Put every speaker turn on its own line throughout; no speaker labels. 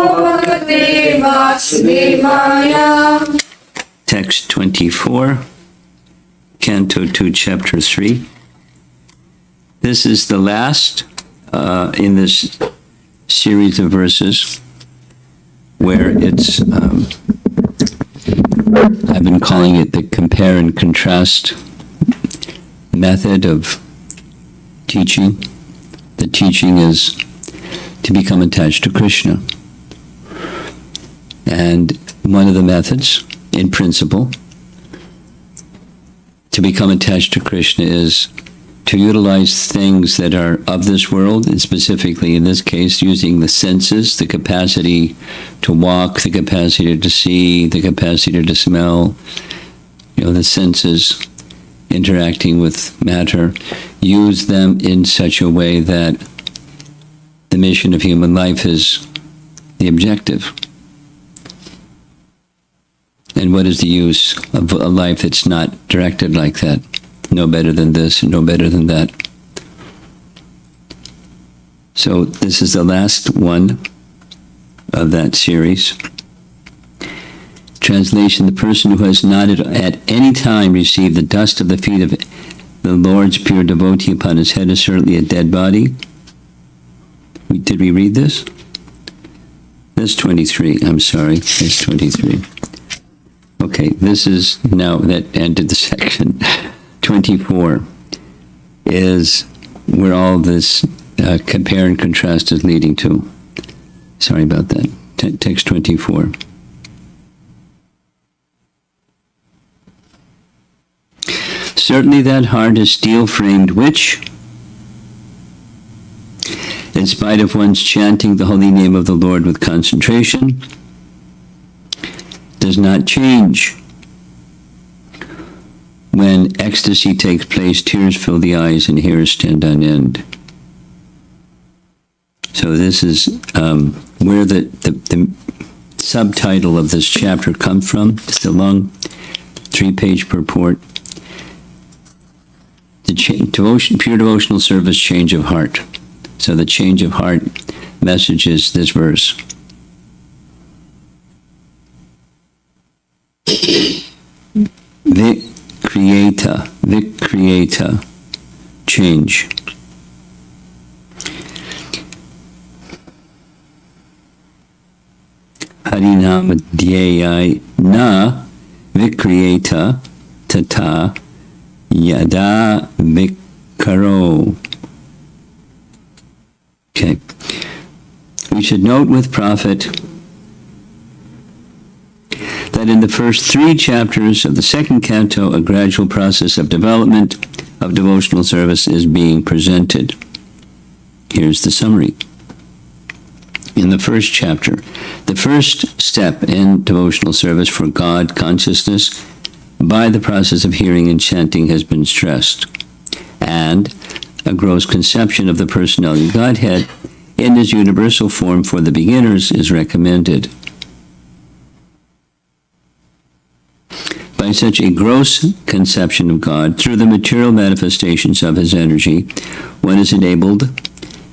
Bhagavate Vasudevaya.
Text 24, Canto 2, Chapter 3. This is the last in this series of verses where it's, I've been calling it the compare and contrast method of teaching. The teaching is to become attached to Krishna. And one of the methods, in principle, to become attached to Krishna is to utilize things that are of this world, and specifically in this case using the senses, the capacity to walk, the capacity to see, the capacity to smell, the senses interacting with matter. Use them in such a way that the mission of human life is the objective. And what is the use of a life that's not directed like that? No better than this and no better than that. So this is the last one of that series. Translation: the person who has not at any time received the dust of the feet of the Lord's pure devotee upon his head is certainly a dead body. Did we read this? That's 23. I'm sorry. That's 23. Okay, this is now that ended the section. 24 is where all this compare and contrast is leading to. Sorry about that. Text 24. Certainly that heart is steel-framed, which, in spite of one's chanting the holy name of the Lord with concentration, does not change. When ecstasy takes place, tears fill the eyes and hairs stand on end. So this is where the subtitle of this chapter comes from. It's a long 3-page purport. The pure devotional service, change of heart. So the change of heart message is this verse. Vikriyeta, change. Harinama dhyayai na vikriyeta tata yada vikaro. Okay. We should note with profit that in the first 3 chapters of the second canto, a gradual process of development of devotional service is being presented. Here's the summary. In the first chapter, the first step in devotional service for God consciousness by the process of hearing and chanting has been stressed, and a gross conception of the personality of Godhead in his universal form for the beginners is recommended. By such a gross conception of God, through the material manifestations of his energy, one is enabled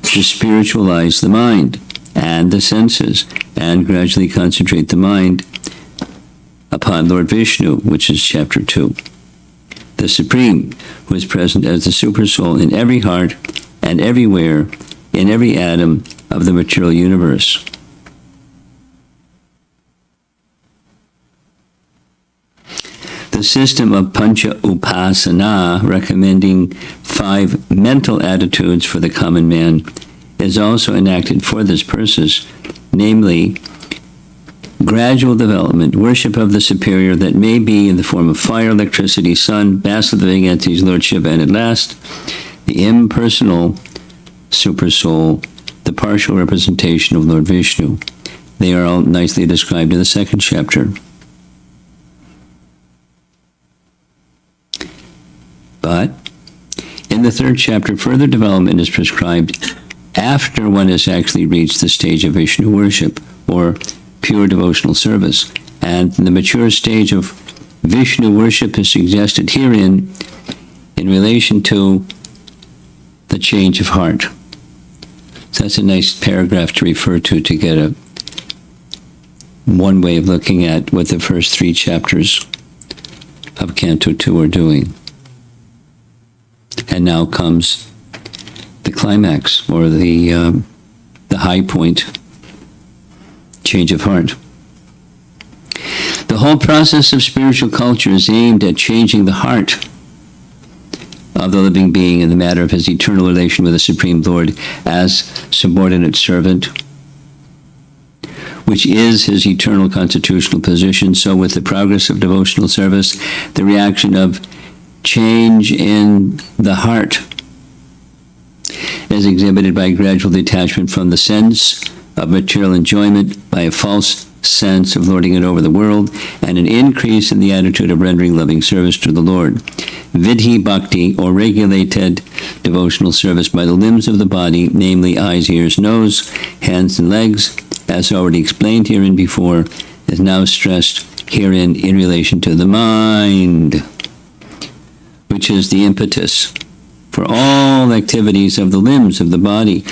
to spiritualize the mind and the senses, and gradually concentrate the mind upon Lord Vishnu, which is chapter 2, the Supreme, who is present as the Supersoul in every heart and everywhere, in every atom of the material universe. The system of Pancha Upasana, recommending 5 mental attitudes for the common man, is also enacted for this purpose, namely, gradual development, worship of the superior that may be in the form of fire, electricity, sun, vast living entities, lordship, and at last, the impersonal supersoul, the partial representation of Lord Vishnu. They are all nicely described in the second chapter. But in the third chapter, further development is prescribed after one has actually reached the stage of Vishnu worship, or pure devotional service. And the mature stage of Vishnu worship is suggested herein in relation to the change of heart. So that's a nice paragraph to refer to get one way of looking at what the first 3 chapters of Canto 2 are doing. And now comes the climax, or the high point, change of heart. The whole process of spiritual culture is aimed at changing the heart of the living being in the matter of his eternal relation with the Supreme Lord as subordinate servant, which is his eternal constitutional position. So with the progress of devotional service, the reaction of change in the heart is exhibited by gradual detachment from the sense of material enjoyment, by a false sense of lording it over the world, and an increase in the attitude of rendering loving service to the Lord. Vidhi bhakti, or regulated devotional service by the limbs of the body, namely eyes, ears, nose, hands, and legs, as already explained herein before, is now stressed herein in relation to the mind, which is the impetus for all activities of the limbs of the body.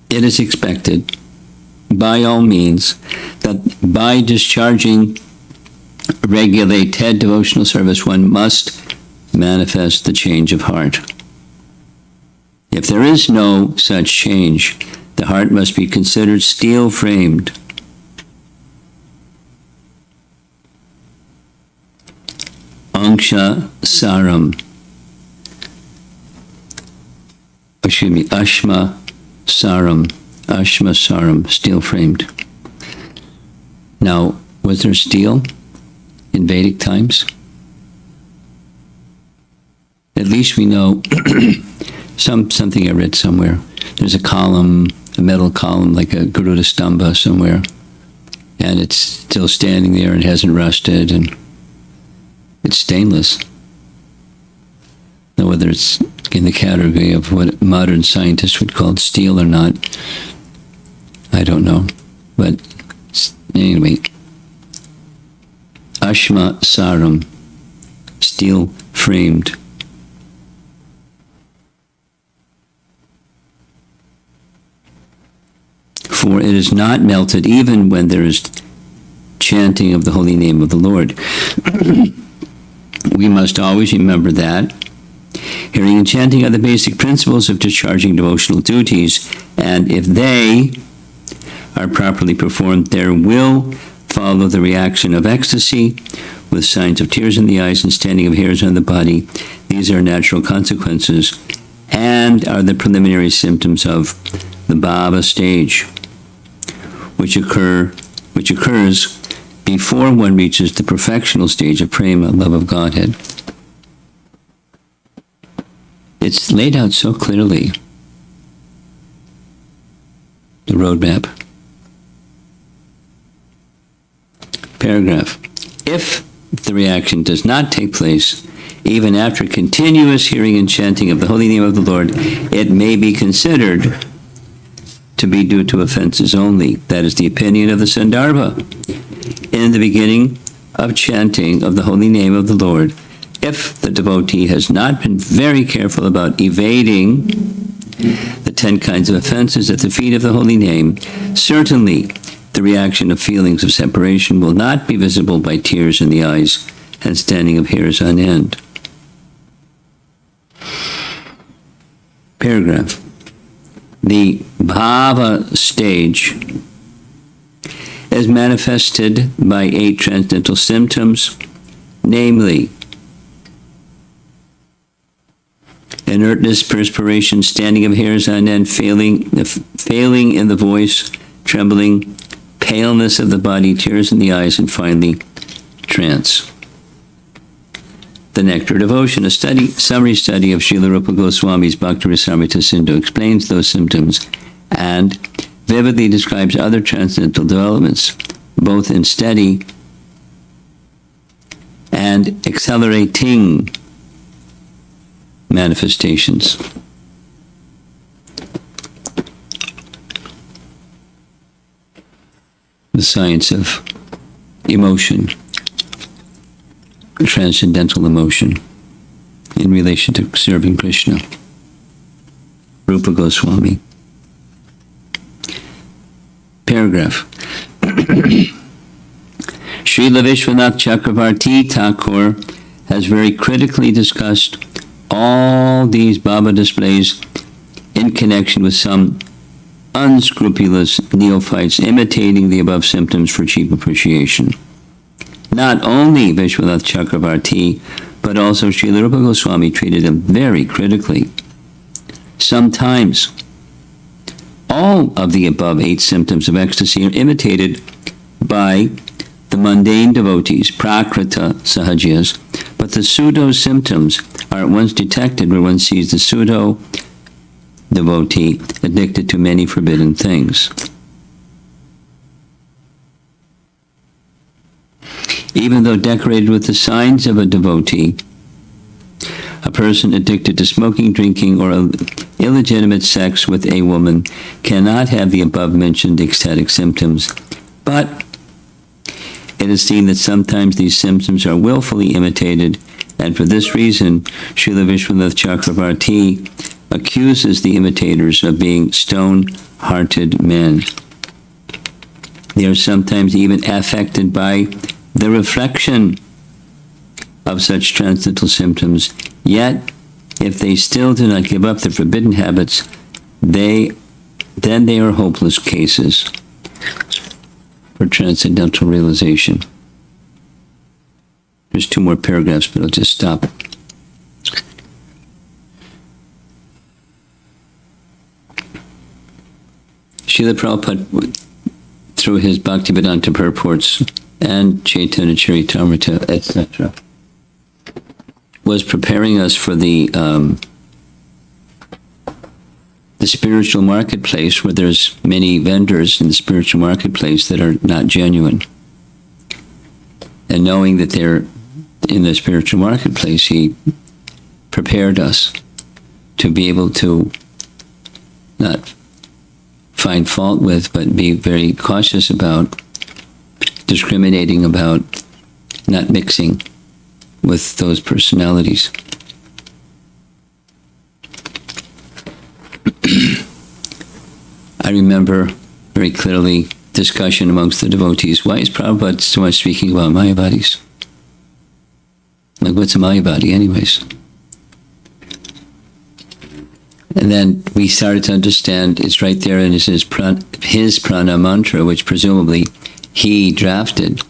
It is expected, by all means, that by discharging regulated devotional service, one must manifest the change of heart. If there is no such change, the heart must be considered steel-framed. Anksha saram. Ashma saram. Ashma saram, steel-framed. Now, was there steel in Vedic times? At least we know something I read somewhere. There's a column, a metal column, like a Garuda Stamba somewhere, and it's still standing there and hasn't rusted, and it's stainless. Now, whether it's in the category of what modern scientists would call steel or not, I don't know. But anyway, Ashma saram, steel framed. For it is not melted even when there is chanting of the holy name of the Lord. We must always remember that hearing and chanting are the basic principles of discharging devotional duties, and if they are properly performed, there will follow the reaction of ecstasy with signs of tears in the eyes and standing of hairs on the body. These are natural consequences and are the preliminary symptoms of the Bhava stage, which occurs before one reaches the perfectional stage of prema, love of Godhead. It's laid out so clearly, the roadmap. Paragraph. If the reaction does not take place, even after continuous hearing and chanting of the holy name of the Lord, it may be considered to be due to offenses only. That is the opinion of the Sandarbha. In the beginning of chanting of the holy name of the Lord, if the devotee has not been very careful about evading the 10 kinds of offenses at the feet of the holy name, certainly the reaction of feelings of separation will not be visible by tears in the eyes and standing of hairs on end. Paragraph. The Bhava stage is manifested by 8 transcendental symptoms, namely inertness, perspiration, standing of hairs on end, failing in the voice, trembling, paleness of the body, tears in the eyes, and finally, trance. The Nectar Devotion, a summary study of Srila Rupa Goswami's Bhakti-rasamrita Sindhu, explains those symptoms and vividly describes other transcendental developments, both in steady and accelerating manifestations. The science of emotion, transcendental emotion, in relation to serving Krishna. Rupa Goswami. Paragraph. Srila Vishwanath Chakravarti Thakur has very critically discussed all these Bhava displays in connection with some unscrupulous neophytes imitating the above symptoms for cheap appreciation. Not only Vishwanath Chakravarti, but also Srila Rupa Goswami treated them very critically. Sometimes all of the above 8 symptoms of ecstasy are imitated by the mundane devotees, prakrita sahajiyas, but the pseudo symptoms are at once detected when one sees the pseudo devotee addicted to many forbidden things. Even though decorated with the signs of a devotee, a person addicted to smoking, drinking, or illegitimate sex with a woman cannot have the above-mentioned ecstatic symptoms, but it is seen that sometimes these symptoms are willfully imitated, and for this reason, Srila Vishwanath Chakravarti accuses the imitators of being stone-hearted men. They are sometimes even affected by the reflection of such transcendental symptoms, yet if they still do not give up the forbidden habits, then they are hopeless cases for transcendental realization. There's 2 more paragraphs, but I'll just stop. Srila Prabhupada, through his Bhaktivedanta purports and Chaitanya Charitamrita, etc., was preparing us for the spiritual marketplace, where there's many vendors in the spiritual marketplace that are not genuine. And knowing that they're in the spiritual marketplace, he prepared us to be able to not find fault with, but be very cautious about, discriminating about, not mixing with those personalities. I remember very clearly discussion amongst the devotees. Why is Prabhupada so much speaking about Mayavadis? Like, what's a Mayavadi anyways? And then we started to understand it's right there in his prana mantra, which presumably he drafted.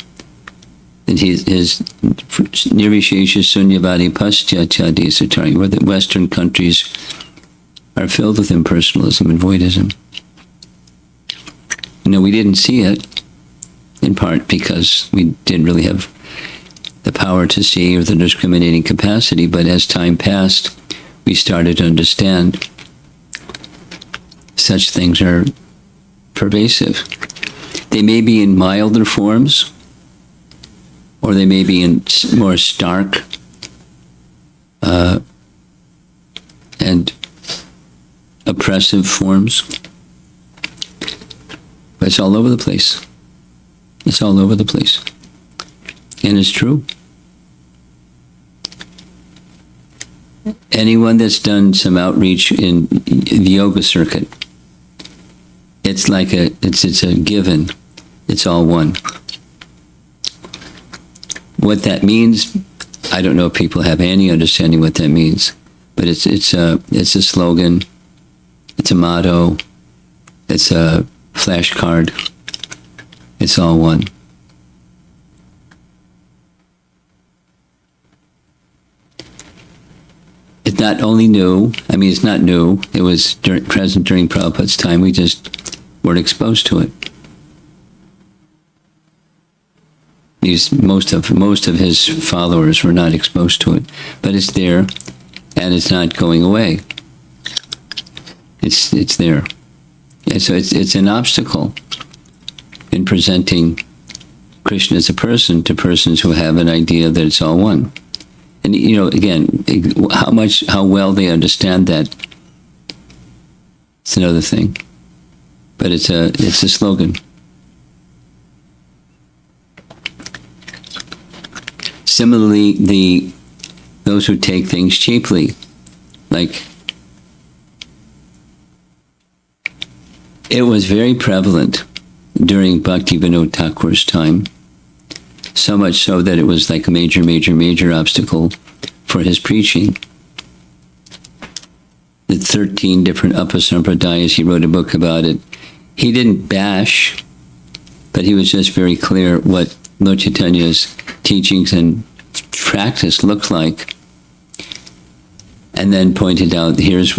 And his Nirvishesha Sunyavadi Paschachadi Satari, where the Western countries are filled with impersonalism and voidism. We didn't see it, in part because we didn't really have the power to see or the discriminating capacity, but as time passed, we started to understand such things are pervasive. They may be in milder forms, or they may be in more stark and oppressive forms. But it's all over the place. It's all over the place. And it's true. Anyone that's done some outreach in the yoga circuit, it's like it's a given. It's all one. What that means, I don't know if people have any understanding what that means, but it's a slogan, it's a motto, it's a flashcard. It's all one. It's not only new, it's not new, it was present during Prabhupada's time, we just weren't exposed to it. Most of his followers were not exposed to it, but it's there, and it's not going away. It's there, and so it's an obstacle in presenting Krishna as a person to persons who have an idea that it's all one. And again, how well they understand that, it's another thing. But it's a slogan. Similarly, those who take things cheaply, like it was very prevalent during Bhaktivinoda Thakur's time, so much so that it was like a major obstacle for his preaching. The 13 different Upasampradayas, he wrote a book about it. He didn't bash, but he was just very clear what Lord Chaitanya's teachings and practice looked like, and then pointed out is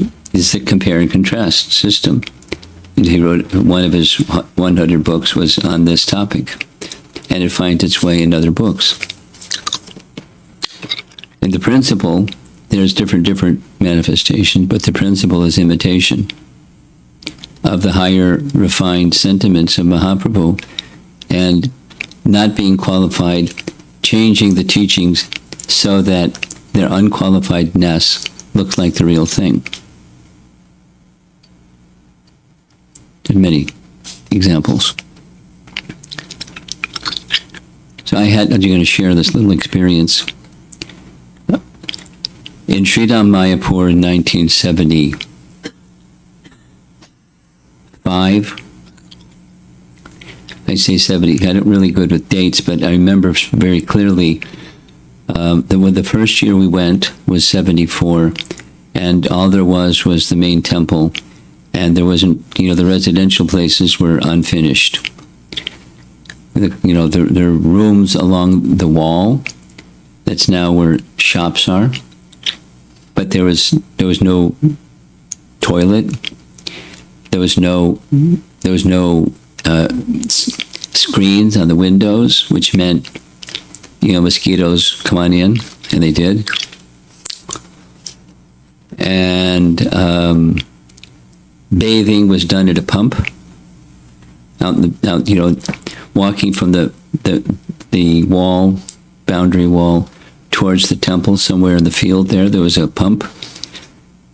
the compare and contrast system. And he wrote one of his 100 books was on this topic, and it finds its way in other books. And the principle, there's different manifestations, but the principle is imitation of the higher refined sentiments of Mahaprabhu, and not being qualified, changing the teachings so that their unqualifiedness looks like the real thing. There are many examples. So I'm going to share this little experience. In Sridham Mayapur in 1975, I say 70, I don't really good with dates, but I remember very clearly that when the first year we went was 74, and all there was the main temple, and there wasn't, the residential places were unfinished. There are rooms along the wall, that's now where shops are, but there was no toilet, there was no screens on the windows, which meant, mosquitoes come on in, and they did. And bathing was done at a pump, walking from the wall, boundary wall, towards the temple, somewhere in the field there was a pump.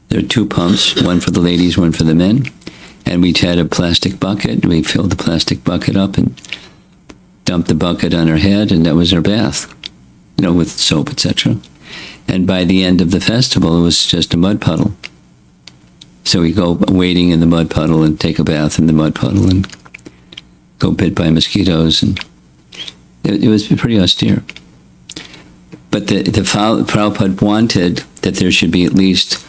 There are two pumps, one for the ladies, one for the men. And we had a plastic bucket. We filled the plastic bucket up and dumped the bucket on our head, and that was our bath, with soap, etc. And by the end of the festival, it was just a mud puddle. So we go wading in the mud puddle and take a bath in the mud puddle and go bit by mosquitoes, and it was pretty austere. But the Prabhupada wanted that there should be at least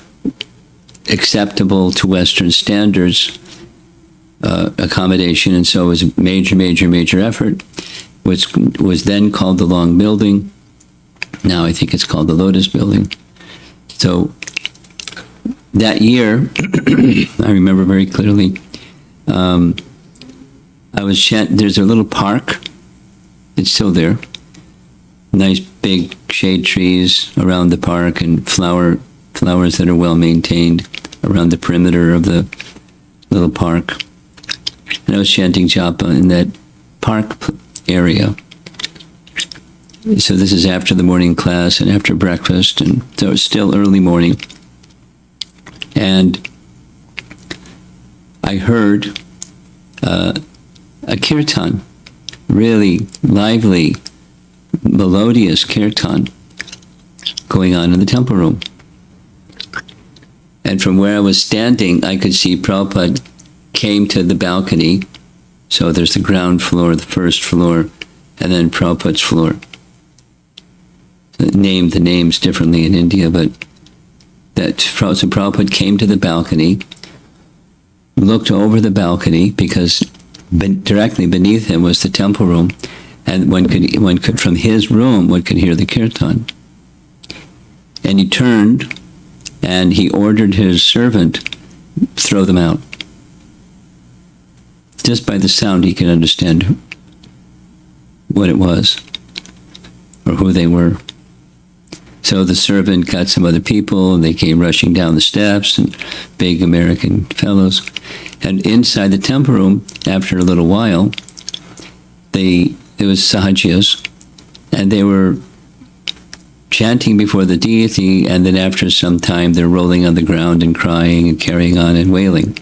acceptable to Western standards accommodation, and so it was a major effort, which was then called the Long Building. Now I think it's called the Lotus Building. So that year, I remember very clearly, there's a little park, it's still there, nice big shade trees around the park, and flowers that are well maintained around the perimeter of the little park. And I was chanting japa in that park area. So this is after the morning class and after breakfast, and so it's still early morning. And I heard a kirtan, really lively, melodious kirtan going on in the temple room. And from where I was standing, I could see Prabhupada came to the balcony. So there's the ground floor, the first floor, and then Prabhupada's floor. The names differently in India, but so Prabhupada came to the balcony, looked over the balcony, because directly beneath him was the temple room, and one could from his room, one could hear the kirtan. And he turned, and he ordered his servant, throw them out. Just by the sound, he could understand what it was, or who they were. So the servant got some other people, and they came rushing down the steps, and big American fellows. And inside the temple room, after a little while, it was sahajiyas, and they were chanting before the deity, and then after some time, they're rolling on the ground and crying and carrying on and wailing.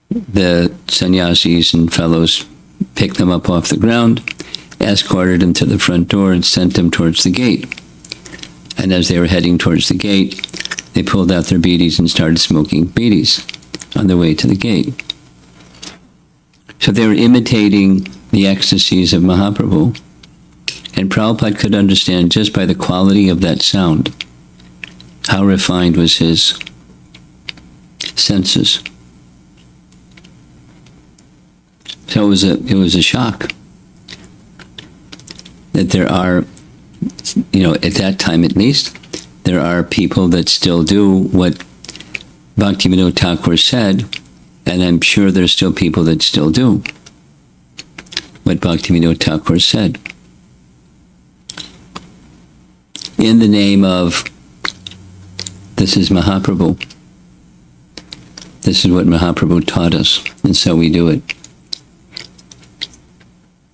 The sannyasis and fellows picked them up off the ground, escorted them to the front door, and sent them towards the gate. And as they were heading towards the gate, they pulled out their bidis and started smoking bidis. on the way to the gate. So they were imitating the ecstasies of Mahaprabhu. And Prabhupada could understand just by the quality of that sound how refined was his senses. So it was a shock that there are, at that time at least, there are people that still do what Bhaktivinoda Thakur said, and I'm sure there's still people that still do what Bhaktivinoda Thakur said. In the name of, this is Mahaprabhu. This is what Mahaprabhu taught us, and so we do it.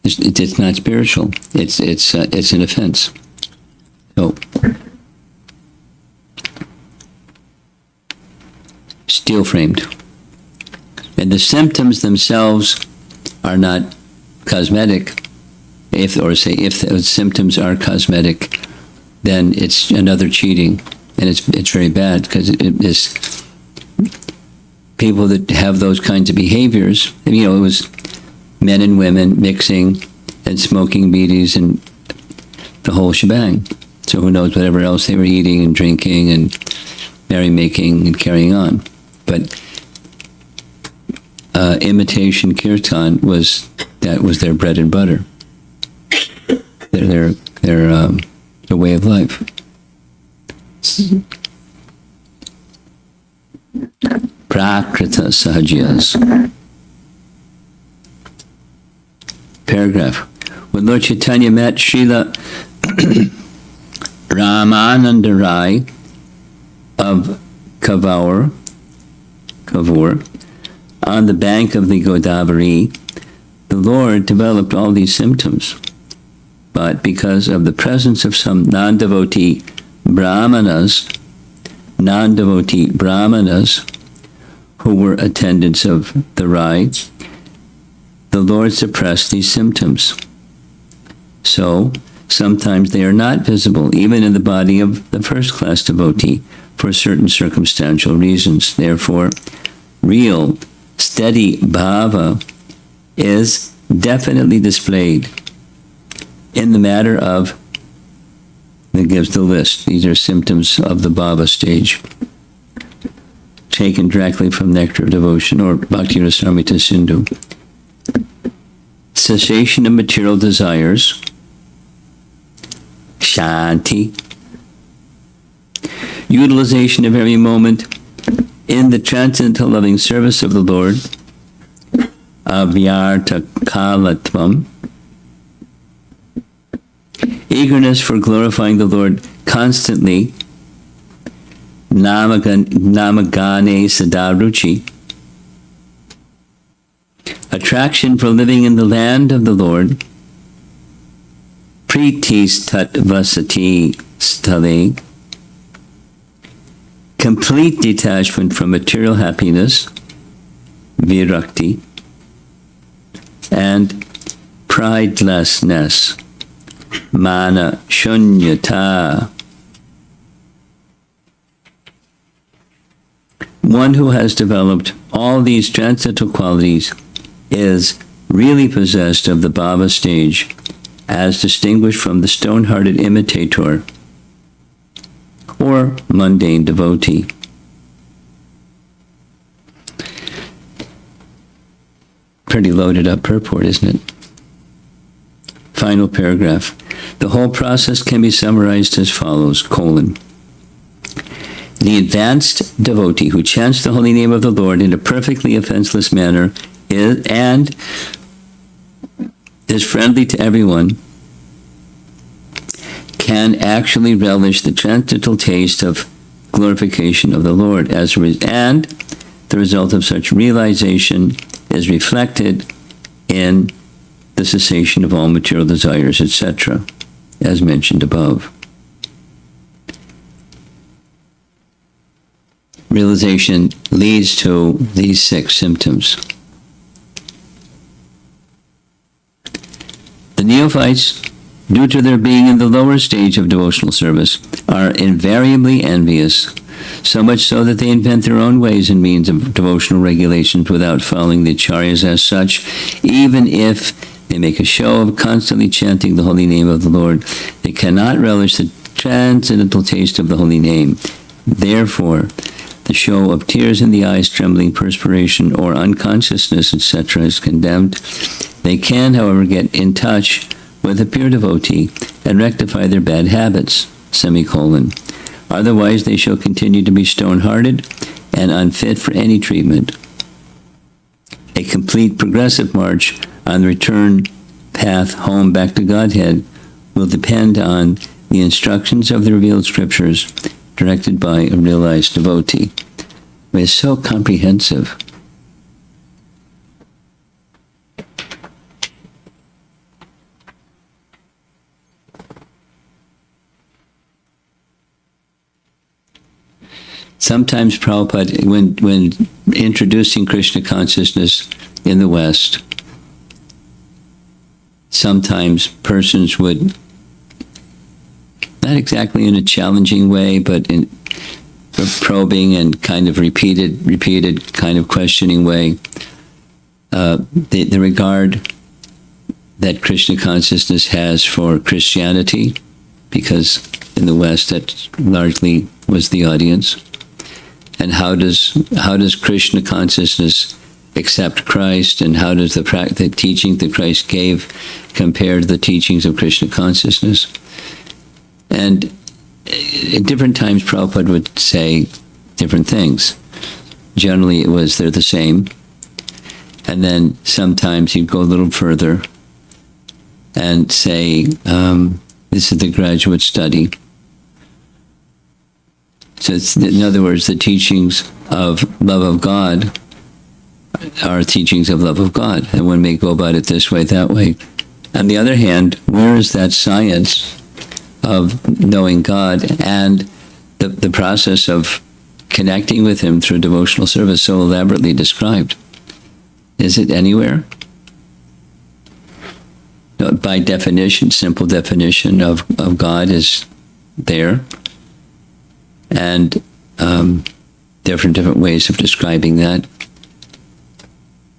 It's not spiritual. It's an offense. So, steel framed, and the symptoms themselves are not cosmetic. If the symptoms are cosmetic, then it's another cheating, and it's very bad because it is people that have those kinds of behaviors. It was men and women mixing and smoking beedies and the whole shebang. So who knows whatever else they were eating and drinking and merrymaking and carrying on. But imitation kirtan was their bread and butter. Their way of life. Prakrita Sahajyas. Paragraph. When Lord Chaitanya met Srila Ramananda Rai of Kavur on the bank of the Godavari, the Lord developed all these symptoms. But because of the presence of some non-devotee brahmanas who were attendants of the Rai, the Lord suppressed these symptoms. So, sometimes they are not visible, even in the body of the first-class devotee, for certain circumstantial reasons. Therefore, real, steady bhava is definitely displayed in the matter of, it gives the list. These are symptoms of the bhava stage, taken directly from Nectar of Devotion or Bhakti Rasamrita Sindhu. Cessation of material desires, shanti, utilization of every moment in the transcendental loving service of the Lord, avyarta kalatvam, eagerness for glorifying the Lord constantly, namagane sadaruchi, attraction for living in the land of the Lord, pritis tat vasati stale, complete detachment from material happiness, virakti, and pridelessness, mana shunyata. One who has developed all these transcendental qualities is really possessed of the bhava stage, as distinguished from the stone-hearted imitator or mundane devotee. Pretty loaded up purport, isn't it? Final paragraph. The whole process can be summarized as follows, colon. The advanced devotee who chants the holy name of the Lord in a perfectly offenseless manner and is friendly to everyone can actually relish the transcendental taste of glorification of the Lord, and the result of such realization is reflected in the cessation of all material desires, etc., as mentioned above. Realization leads to these 6 symptoms. The neophytes, due to their being in the lower stage of devotional service, are invariably envious so much so that they invent their own ways and means of devotional regulations without following the acharyas as such. Even if they make a show of constantly chanting the holy name of the Lord, they cannot relish the transcendental taste of the holy name. Therefore, the show of tears in the eyes, trembling, perspiration, or unconsciousness, etc., is condemned. They can, however, get in touch with a pure devotee and rectify their bad habits, semicolon. Otherwise, they shall continue to be stone-hearted and unfit for any treatment. A complete progressive march on the return path home back to Godhead will depend on the instructions of the revealed scriptures directed by a realized devotee. It's so comprehensive. Sometimes Prabhupada, when introducing Krishna consciousness in the West, sometimes persons would, not exactly in a challenging way, but in a probing and kind of repeated kind of questioning way, the regard that Krishna consciousness has for Christianity, because in the West that largely was the audience. And how does Krishna consciousness accept Christ, and how does the teaching that Christ gave compare to the teachings of Krishna consciousness? And at different times, Prabhupada would say different things. Generally, they're the same. And then sometimes he'd go a little further and say, this is the graduate study. So in other words, the teachings of love of God are teachings of love of God, and one may go about it this way, that way. On the other hand, where is that science of knowing God and the process of connecting with Him through devotional service so elaborately described? Is it anywhere? No, by definition, simple definition of God is there. And different ways of describing that.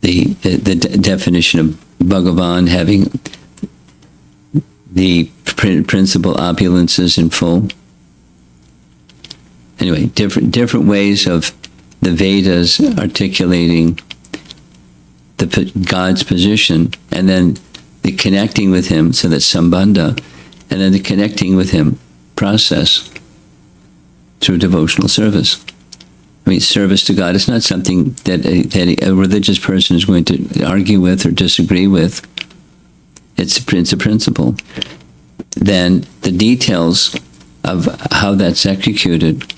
The definition of Bhagavan having the principal opulences in full. Anyway, different ways of the Vedas articulating God's position, and then the connecting with Him, so that's sambandha, and then the connecting with Him process through devotional service. I mean, service to God is not something that a religious person is going to argue with or disagree with. It's a principle. Then the details of how that's executed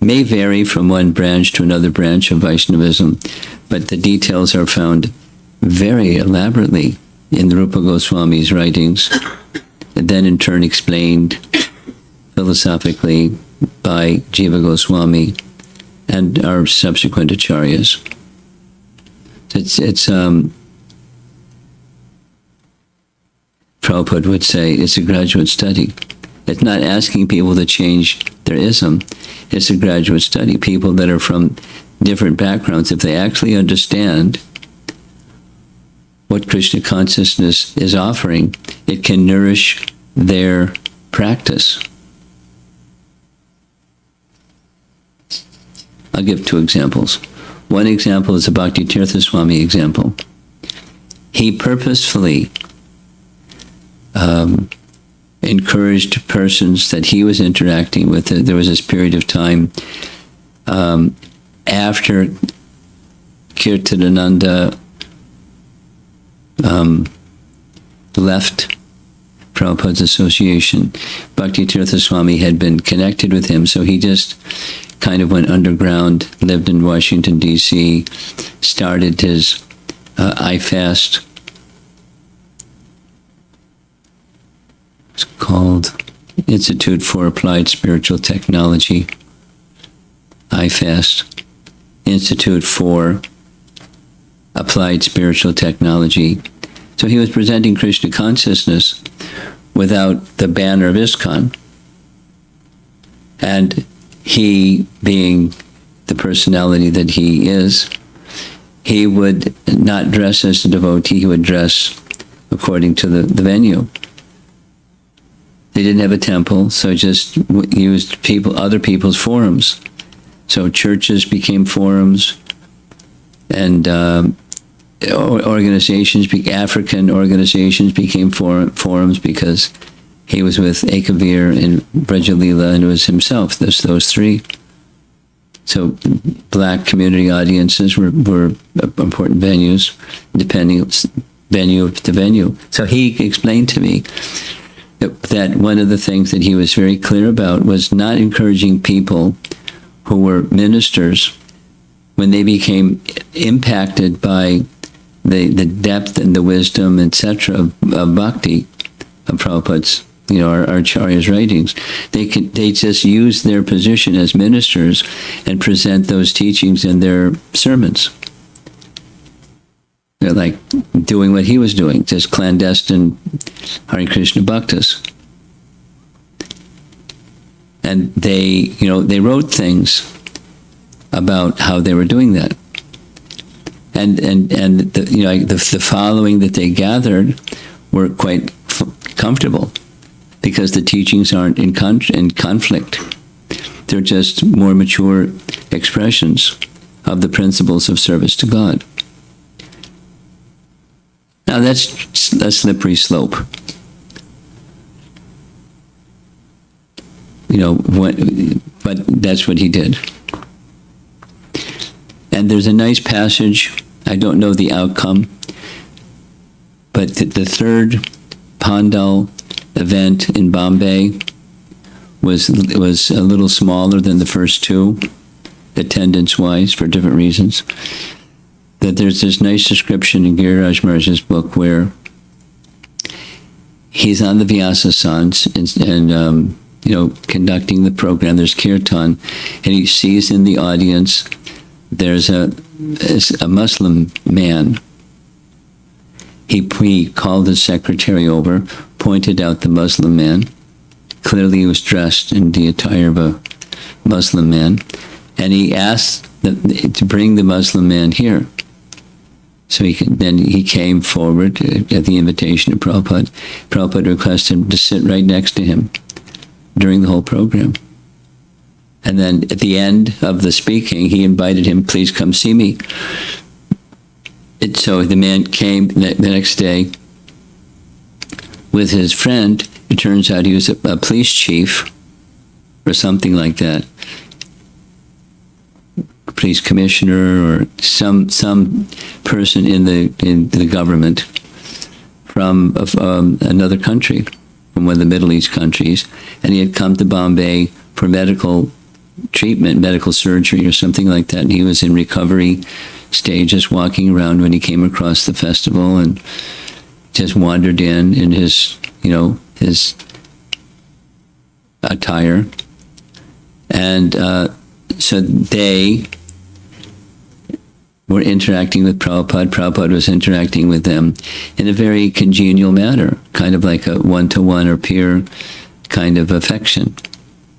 may vary from one branch to another branch of Vaishnavism, but the details are found very elaborately in the Rupa Goswami's writings, and then in turn explained philosophically by Jiva Goswami and our subsequent acharyas. Prabhupada would say it's a graduate study. It's not asking people to change their ism. It's a graduate study. People that are from different backgrounds, if they actually understand what Krishna consciousness is offering, it can nourish their practice. I'll give two examples. One example is the Bhakti Tirtha Swami example. He purposefully encouraged persons that he was interacting with. There was this period of time after Kirtanananda left Prabhupada's association. Bhakti Tirtha Swami had been connected with him, so he just kind of went underground, lived in Washington, D.C., started his iFast. It's called Institute for Applied Spiritual Technology, iFast, Institute for Applied Spiritual Technology. So he was presenting Krishna consciousness without the banner of ISKCON. And he, being the personality that he is, he would not dress as a devotee, he would dress according to the venue. They didn't have a temple, so just used other people's forums. So churches became forums, and African organizations became forums because he was with Ekavir and Brajalila, and it was himself. Those three. So black community audiences were important venues, depending venue to venue. So he explained to me that one of the things that he was very clear about was not encouraging people who were ministers, when they became impacted by the depth and the wisdom, etc., of bhakti, of Prabhupada's, our Acharya's writings, they just use their position as ministers and present those teachings in their sermons. They're like doing what he was doing, just clandestine Hare Krishna bhaktas. And they wrote things about how they were doing that. And the following that they gathered were quite comfortable, because the teachings aren't in conflict. They're just more mature expressions of the principles of service to God. Now that's a slippery slope. But that's what he did. And there's a nice passage, I don't know the outcome, but the third Pandal event in Bombay was a little smaller than the first two, attendance-wise, for different reasons. That there's this nice description in Giriraj Maharaj's book where he's on the Vyasasans and conducting the program. There's kirtan, and he sees in the audience there's a Muslim man. He called his secretary over, pointed out the Muslim man. Clearly he was dressed in the attire of a Muslim man, and he asked to bring the Muslim man here. So he came forward at the invitation of Prabhupada. Prabhupada requested him to sit right next to him during the whole program. And then at the end of the speaking, he invited him, please come see me. So the man came the next day with his friend. It turns out he was a police chief or something like that. Police commissioner or some person in the government from another country, from one of the Middle East countries, and he had come to Bombay for medical treatment, medical surgery or something like that. And he was in recovery stages, walking around when he came across the festival and just wandered in his attire. And so they were interacting with Prabhupada. Prabhupada was interacting with them in a very congenial manner, kind of like a one-to-one or peer kind of affection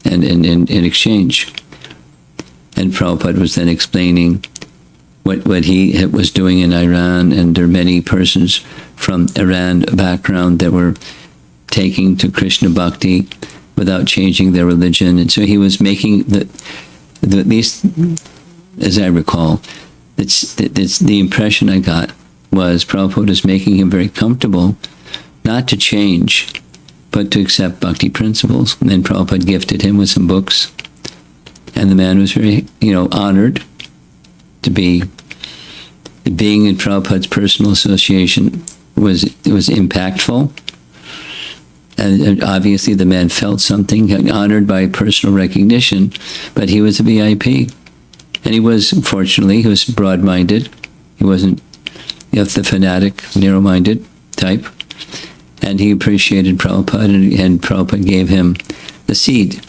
and in exchange. And Prabhupada was then explaining what he was doing in Iran, and there are many persons from Iran background that were taking to Krishna Bhakti without changing their religion. And so he was making, at least as I recall, it's the impression I got was Prabhupada was making him very comfortable not to change, but to accept bhakti principles. And then Prabhupada gifted him with some books, and the man was very, honored to being in Prabhupada's personal association was impactful. And obviously the man felt something, honored by personal recognition, but he was a VIP. And he was broad-minded. He wasn't the fanatic, narrow-minded type. And he appreciated Prabhupada, and Prabhupada gave him the seed.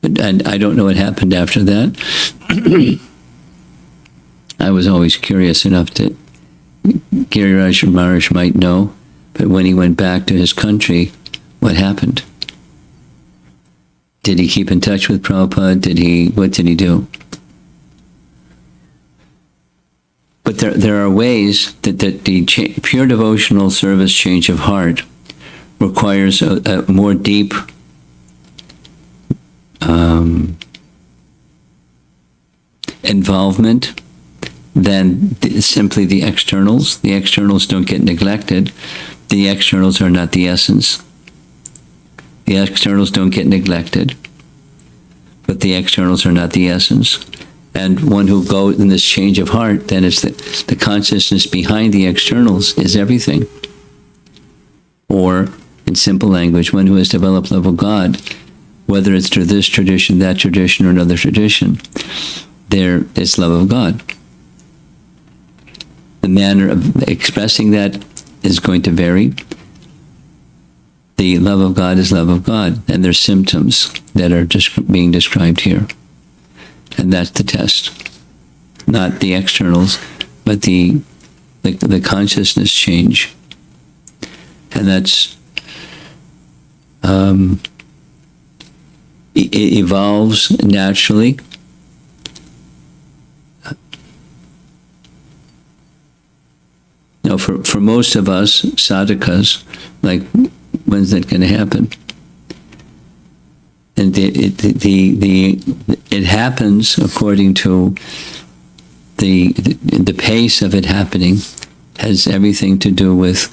And I don't know what happened after that. I was always curious enough that Giriraj Maharaj might know, but when he went back to his country, what happened? Did he keep in touch with Prabhupada? What did he do? But there are ways that the pure devotional service change of heart requires a more deep involvement than simply the externals. The externals don't get neglected. The externals are not the essence. The externals don't get neglected, but the externals are not the essence. And one who goes in this change of heart, then it's the consciousness behind the externals is everything. Or, in simple language, one who has developed love of God, whether it's through this tradition, that tradition, or another tradition, there is love of God. The manner of expressing that is going to vary. The love of God is love of God, and there's symptoms that are just being described here. And that's the test. Not the externals, but the consciousness change. And that's it evolves naturally. Now, for most of us sadhakas, like, when's that going to happen? And it happens according to the pace of it happening has everything to do with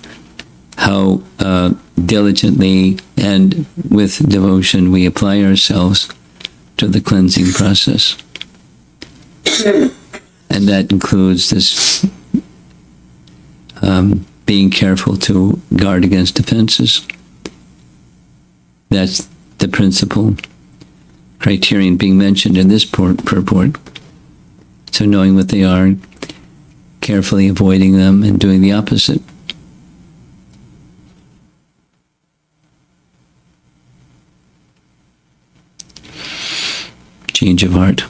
how diligently and with devotion we apply ourselves to the cleansing process. And that includes this being careful to guard against offenses. That's the principal criterion being mentioned in this purport. So knowing what they are, carefully avoiding them, and doing the opposite. Change of heart.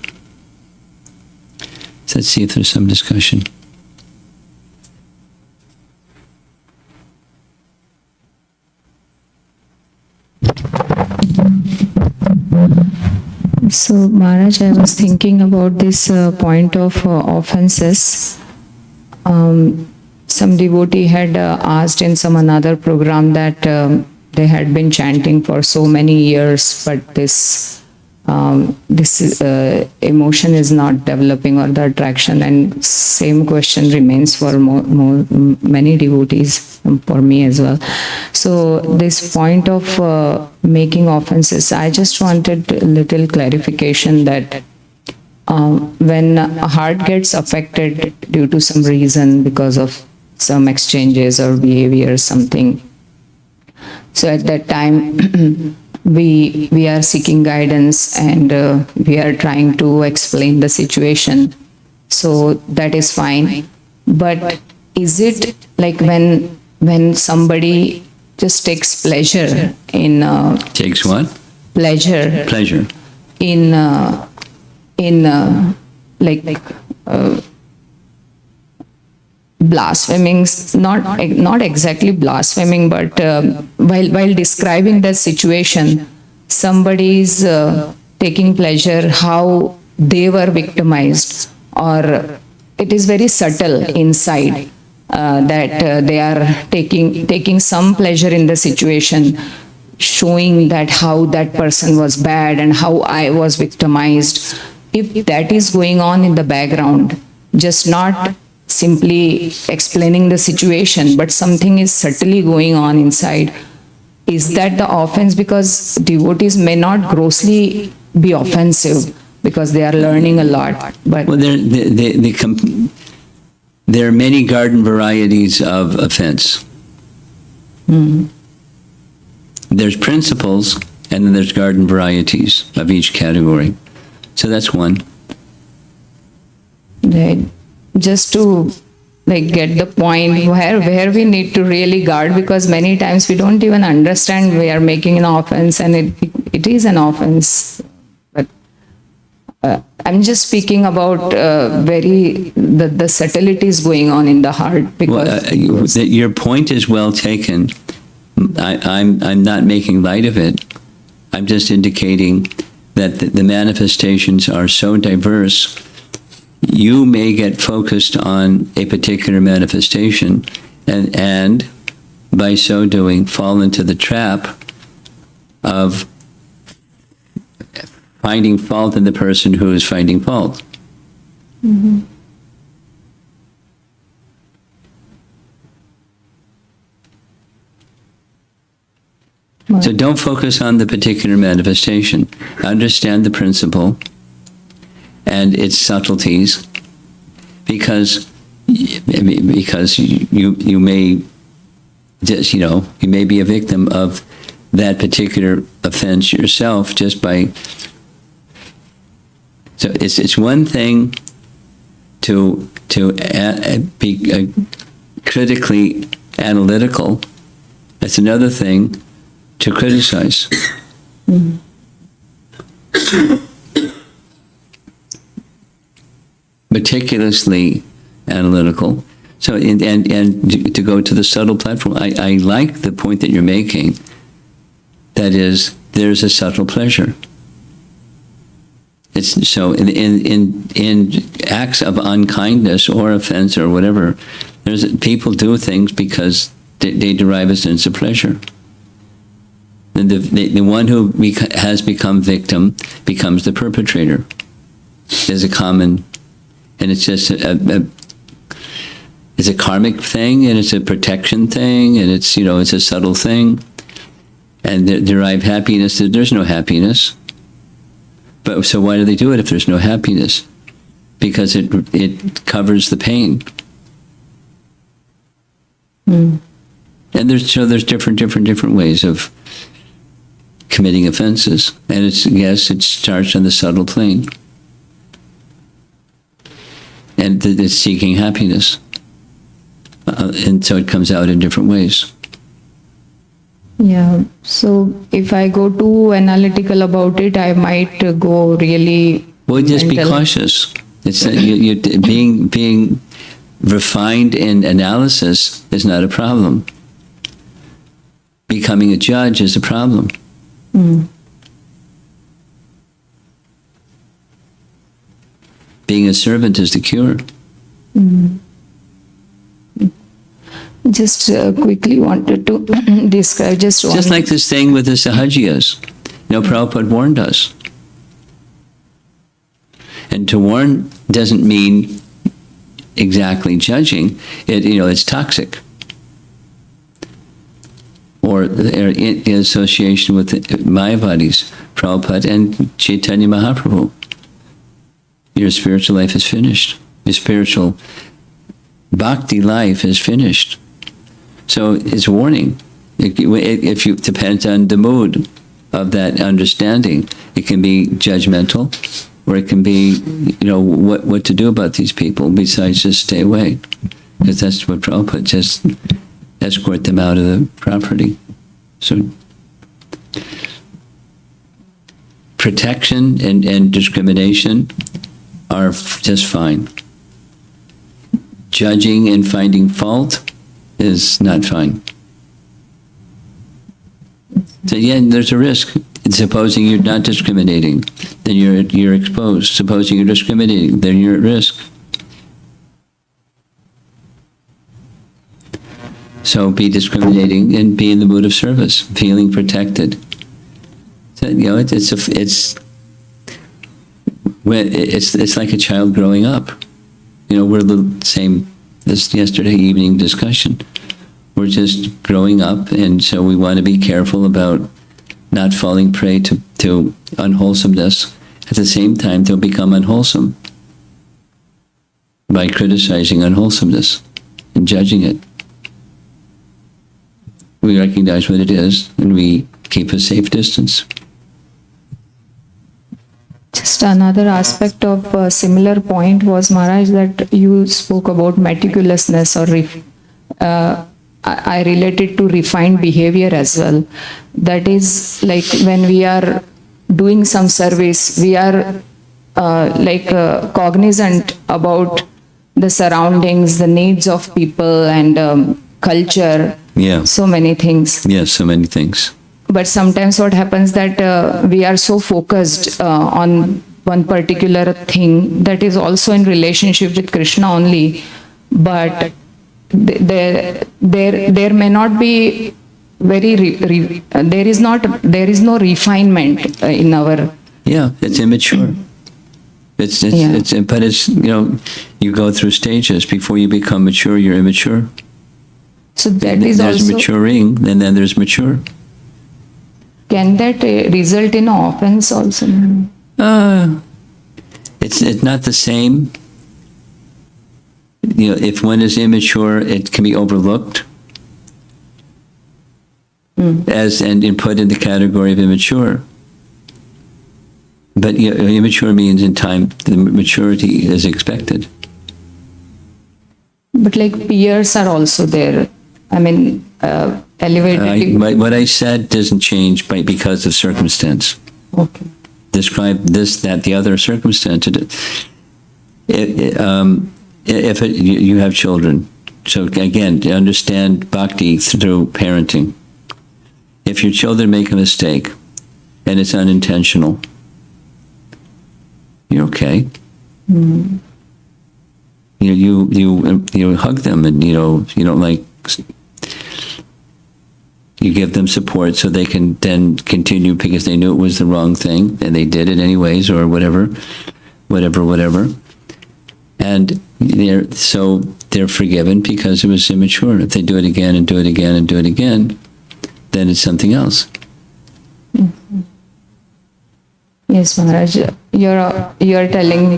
So let's see if there's some discussion.
So, Maharaj, I was thinking about this point of offenses. Some devotee had asked in some another program that they had been chanting for so many years, but this emotion is not developing, or the attraction. And same question remains for many devotees, for me as well. So this point of making offenses, I just wanted a little clarification that when a heart gets affected due to some reason, because of some exchanges or behavior, something, so at that time we are seeking guidance, and we are trying to explain the situation. So that is fine. But is it like when somebody just takes pleasure in
Takes what?
pleasure
Pleasure.
in blaspheming, not exactly blaspheming, but while describing the situation, somebody is taking pleasure how they were victimized, or it is very subtle inside that they are taking some pleasure in the situation, showing that how that person was bad and how I was victimized. If that is going on in the background, just not simply explaining the situation, but something is subtly going on inside, is that the offense? Because devotees may not grossly be offensive because they are learning a lot. But
Well, there are many garden varieties of offense. There's principles, and then there's garden varieties of each category. So that's one.
right, just to get the point where we need to really guard, because many times we don't even understand we are making an offense, and it is an offense. But I'm just speaking about the subtleties going on in the heart, because
Your point is well taken. I'm not making light of it. I'm just indicating that the manifestations are so diverse. You may get focused on a particular manifestation and by so doing fall into the trap of finding fault in the person who is finding fault. So don't focus on the particular manifestation. Understand the principle and its subtleties, because you may just, you may be a victim of that particular offense yourself just by. So it's one thing to be critically analytical. It's another thing to criticize. Meticulously analytical. So, and to go to the subtle platform, I like the point that you're making. That is, there's a subtle pleasure. It's so in acts of unkindness or offense or whatever, people do things because they derive a sense of pleasure. And the one who has become victim becomes the perpetrator. There's a common, and it's just it's a karmic thing, and it's a protection thing, and it's it's a subtle thing. And derive happiness. There's no happiness. But so why do they do it if there's no happiness? Because it covers the pain. And there's different ways of committing offenses, and it's charged on the subtle plane, and it's seeking happiness, and so it comes out in different ways.
Yeah. So if I go too analytical about it, I might go really.
Well, just be
mental.
cautious. It's you being refined in analysis is not a problem. Becoming a judge is a problem. Being a servant is the cure.
Just quickly wanted to describe just one.
Just like this thing with the Sahajiyas. Prabhupada warned us. And to warn doesn't mean exactly judging. It's toxic. Or in association with Mayavadis, Prabhupada and Chaitanya Mahaprabhu. Your spiritual life is finished. Your spiritual bhakti life is finished. So it's a warning. If you depends on the mood of that understanding. It can be judgmental, or it can be, what to do about these people besides just stay away. Because that's what Prabhupada just escort them out of the property. So protection and discrimination are just fine. Judging and finding fault is not fine. So yeah, there's a risk. Supposing you're not discriminating, then you're exposed. Supposing you're discriminating, then you're at risk. So be discriminating and be in the mood of service, feeling protected. So, it's like a child growing up. We're the same. This yesterday evening discussion. We're just growing up, and so we want to be careful about not falling prey to unwholesomeness. At the same time, they'll become unwholesome by criticizing unwholesomeness and judging it. We recognize what it is, and we keep a safe distance.
Just another aspect of a similar point was, Maharaj, that you spoke about meticulousness, or I related to refined behavior as well. That is like when we are doing some service, we are cognizant about the surroundings, the needs of people, and culture.
Yeah.
So many things.
Yes, so many things.
but sometimes what happens that we are so focused on one particular thing that is also in relationship with Krishna only, but there may not be there is no refinement in our.
Yeah, it's immature. But it's, you go through stages. Before you become mature, you're immature.
So that is
there's
also.
maturing, and then there's mature.
Can that result in offense also?
It's not the same. If one is immature, it can be overlooked and put in the category of immature. But immature means in time the maturity is expected.
But like peers are also there. I mean, elevated.
What I said doesn't change because of circumstance.
Okay.
Describe this, that, the other circumstance. If you have children, so again, to understand bhakti through parenting. If your children make a mistake and it's unintentional, you're okay.
Mm.
You hug them, and you don't like. You give them support so they can then continue because they knew it was the wrong thing and they did it anyways, or whatever. And they're forgiven because it was immature. If they do it again and do it again and do it again, then it's something else.
Mm-hmm. Yes, Maharaj, you're telling me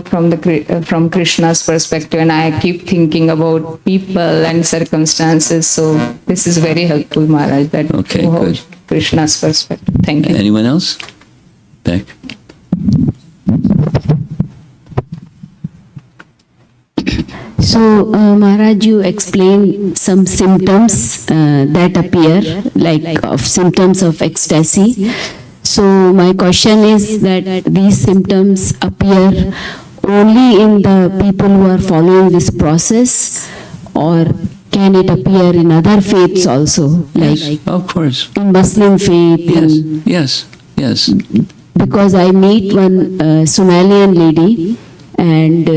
from Krishna's perspective, and I keep thinking about people and circumstances. So this is very helpful, Maharaj. That
Good.
Krishna's perspective. Thank you.
Anyone else? Back.
So, Maharaj, you explained some symptoms that appear, like symptoms of ecstasy. So, my question is that these symptoms appear only in the people who are following this process, or can it appear in other faiths also, like
Yes, of course.
in Muslim faith?
Yes.
Because I meet one Somalian lady, and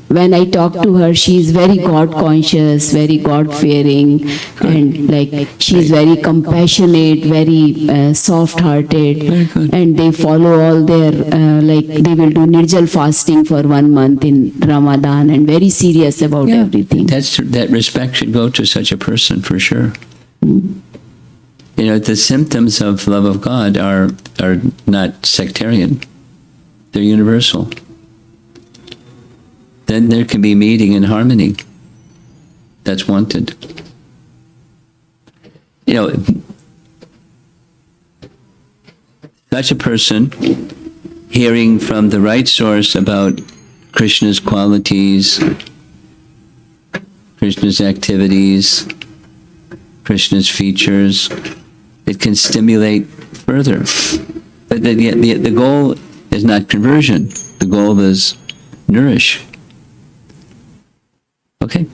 when I talk to her, she is very God conscious, very God fearing, and like she is very compassionate, very soft hearted,
Very good.
and they follow all their like they will do nirjal fasting for 1 month in Ramadan, and very serious about everything.
That respect should go to such a person for sure. The symptoms of love of God are not sectarian. They're universal. Then there can be meeting and harmony. That's wanted. Such a person hearing from the right source about Krishna's qualities, Krishna's activities, Krishna's features, it can stimulate further. But the goal is not conversion. The goal is nourish. Okay.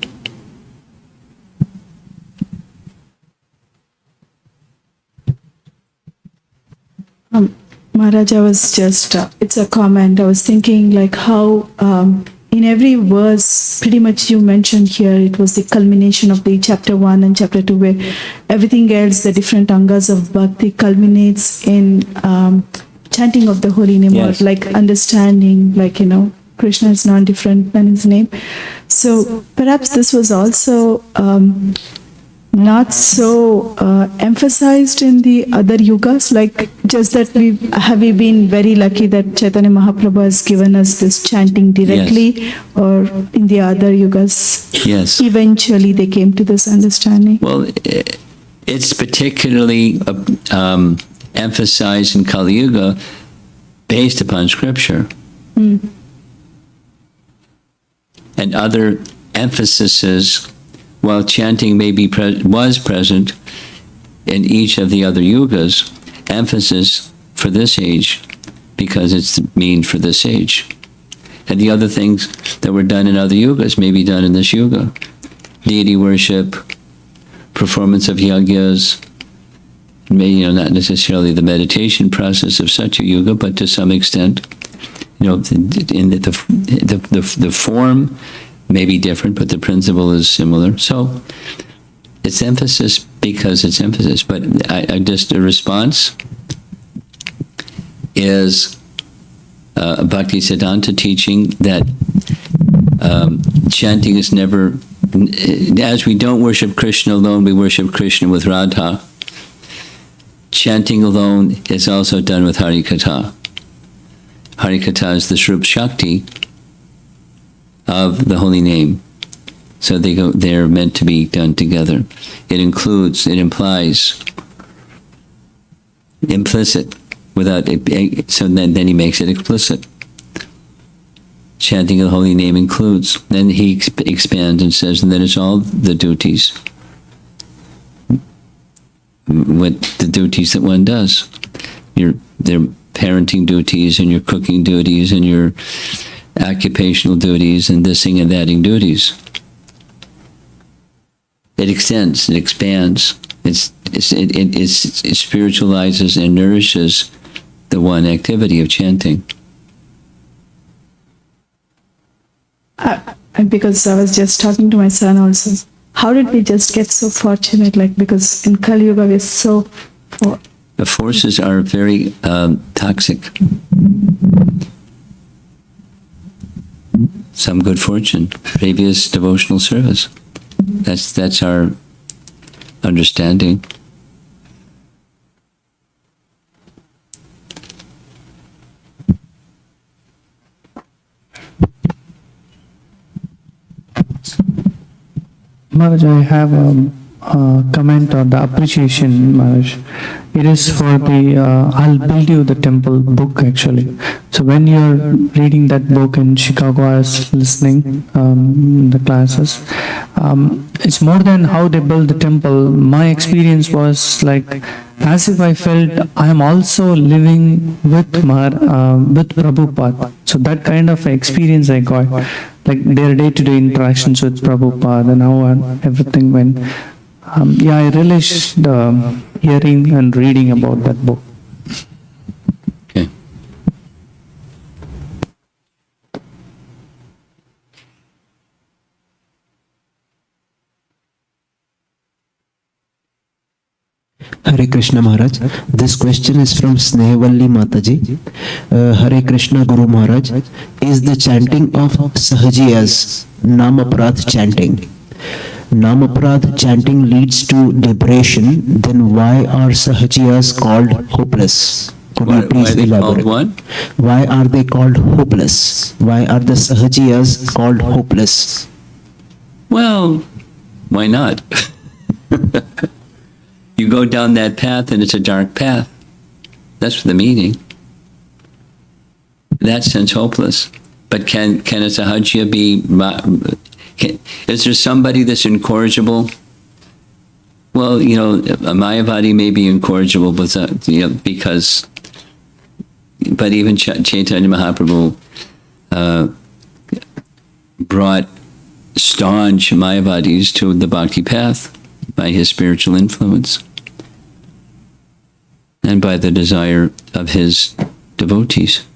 Maharaj, I was just, it's a comment. I was thinking like how in every verse, pretty much you mentioned here, it was the culmination of the chapter 1 and chapter 2, where everything else, the different angas of bhakti culminates in chanting of the holy name,
Yes.
or like understanding, like, Krishna is not different than his name. So perhaps this was also not so emphasized in the other yugas, like just that we been very lucky that Chaitanya Mahaprabhu has given us this chanting directly, or in the other yugas,
Yes.
eventually they came to this understanding.
Well, it's particularly emphasized in Kali Yuga based upon scripture. And other emphases, while chanting was present in each of the other yugas, emphasis for this age because it's the mean for this age. And the other things that were done in other yugas may be done in this yuga. Deity worship, performance of yagyas, not necessarily the meditation process of Satya Yuga, but to some extent, in the form may be different, but the principle is similar. So it's emphasis because it's emphasis. But I just a response is Bhaktisiddhanta teaching that chanting is never, as we don't worship Krishna alone, we worship Krishna with Radha. Chanting alone is also done with Harikatha. Harikatha is the Shrup Shakti of the holy name. So they're meant to be done together. It implies implicit without it, so then he makes it explicit. Chanting of the holy name includes. Then he expands and says, and then it's all the duties. What the duties that one does. Their parenting duties and your cooking duties and your occupational duties and thising and thating duties. It extends, it expands, it spiritualizes and nourishes the one activity of chanting.
Because I was just talking to my son also. How did we just get so fortunate? Because in Kali Yuga we're so...
The forces are very toxic. Some good fortune, previous devotional service. That's our understanding.
Maharaj, I have a comment on the appreciation, Maharaj. It is for the I'll Build You the Temple book, actually. So when you're reading that book in Chicago, I was listening the classes. It's more than how they build the temple. My experience was like as if I felt I am also living with Prabhupada. So that kind of experience I got, like their day-to-day interactions with Prabhupada and how everything went. I relished hearing and reading about that book.
Okay.
Hare Krishna Maharaj. This question is from Snehavalli Mataji. Hare Krishna Guru Maharaj. Is the chanting of Sahajiyas Namaprad chanting? Namaprad chanting leads to liberation, then why are Sahajiyas called hopeless? Could you please elaborate? Why are they called hopeless? Why are the Sahajiyas called hopeless?
Well, why not? You go down that path and it's a dark path. That's the meaning. In that sense, hopeless. But can a Sahajiya be... Is there somebody that's incorrigible? Well, a Mayavadi may be incorrigible, but because... But even Chaitanya Mahaprabhu brought staunch Mayavadis to the bhakti path by his spiritual influence and by the desire of his devotees.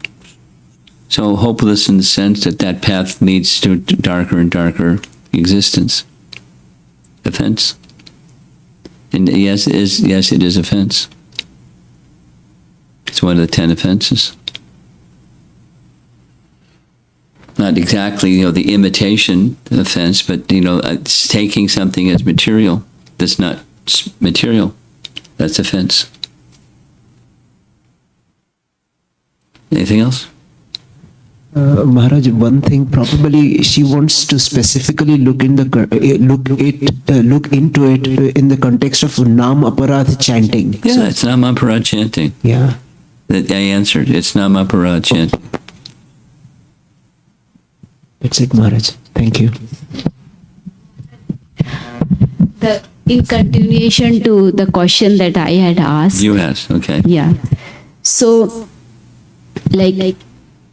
So hopeless in the sense that path leads to darker and darker existence. Offense. And yes, it is offense. It's one of the 10 offenses. Not exactly, the imitation offense, but, it's taking something as material that's not material. That's offense. Anything else?
Maharaj, one thing probably she wants to specifically look into it in the context of Nam Aparadh chanting.
Yeah, it's Nam Aparadh chanting.
Yeah.
That I answered. It's Nam Aparadh chanting.
That's it, Maharaj. Thank you.
In continuation to the question that I had asked.
You asked, okay.
Yeah. So, like,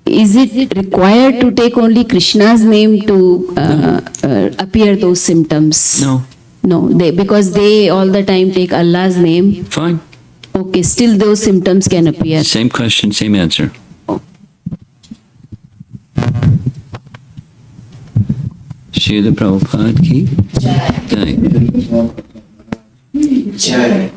is it required to take only Krishna's name to appear those symptoms?
No.
No, because they all the time take Allah's name.
Fine.
Okay, still those symptoms can appear.
Same question, same answer. Srila Prabhupada ki Jai.